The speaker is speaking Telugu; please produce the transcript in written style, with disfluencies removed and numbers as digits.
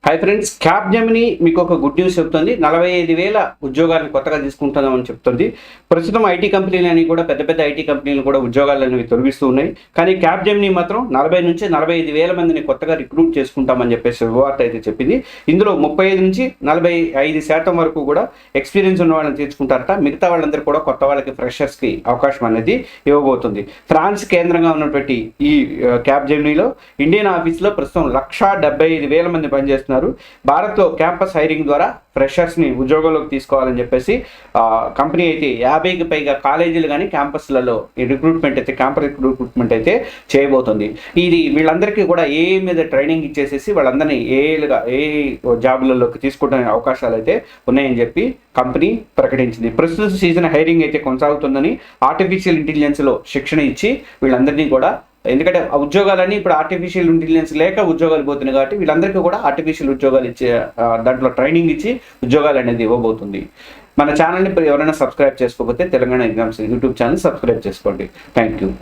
హాయ్ ఫ్రెండ్స్, క్యాప్ జెమినీ మీకు ఒక గుడ్ న్యూస్ చెప్తుంది. 45,000 ఉద్యోగాలను కొత్తగా తీసుకుంటున్నామని చెప్తుంది. ప్రస్తుతం ఐటీ కంపెనీలని కూడా పెద్ద ఐటీ కంపెనీలు కూడా ఉద్యోగాలను తొలగిస్తూ ఉన్నాయి. కానీ క్యాప్ జెమినీ మాత్రం 40 నుంచి 45,000 మందిని కొత్తగా రిక్రూట్ చేసుకుంటామని చెప్పేసి శుభవార్త అయితే చెప్పింది. ఇందులో 35 నుంచి 45% వరకు కూడా ఎక్స్పీరియన్స్ ఉన్న వాళ్ళని తీసుకుంటారట. మిగతా వాళ్ళందరూ కూడా కొత్త వాళ్ళకి, ఫ్రెషర్స్కి అవకాశం అనేది ఇవ్వబోతుంది. ఫ్రాన్స్ కేంద్రంగా ఉన్నటువంటి ఈ క్యాప్ జెమినీలో ఇండియన్ ఆఫీస్లో ప్రస్తుతం 175,000 మంది పనిచేస్తున్నారు. భారత్లో క్యాంపస్ హైరింగ్ ద్వారా ఫ్రెషర్స్ని ఉద్యోగంలోకి తీసుకోవాలని చెప్పేసి కంపెనీ అయితే 50కి పైగా కాలేజీలు కానీ క్యాంపస్లలో రిక్రూట్మెంట్ అయితే క్యాంపస్ రిక్రూట్మెంట్ అయితే చేయబోతుంది. ఇది వీళ్ళందరికీ కూడా ఏఐ మీద ట్రైనింగ్ ఇచ్చేసేసి వాళ్ళందరినీ ఏ జాబులలోకి తీసుకుంటున్న అవకాశాలు అయితే ఉన్నాయని చెప్పి కంపెనీ ప్రకటించింది. ప్రస్తుత సీజన్ హైరింగ్ అయితే కొనసాగుతుందని ఆర్టిఫిషియల్ ఇంటెలిజెన్స్లో శిక్షణ ఇచ్చి వీళ్ళందరినీ కూడా, ఎందుకంటే ఆ ఉద్యోగాలన్నీ ఇప్పుడు ఆర్టిఫిషియల్ ఇంటెలిజెన్స్ లేక ఉద్యోగాలు పోతున్నాయి కాబట్టి వీళ్ళందరికీ కూడా ఆర్టిఫిషియల్ ఉద్యోగాలు ఇచ్చే దాంట్లో ట్రైనింగ్ ఇచ్చి ఉద్యోగాలు అనేది ఇవ్వబోతుంది. మన ఛానల్ని ఎవరైనా సబ్స్క్రైబ్ చేసుకోకపోతే Telangana exams YouTube channel subscribe చేసుకోండి. Thank you.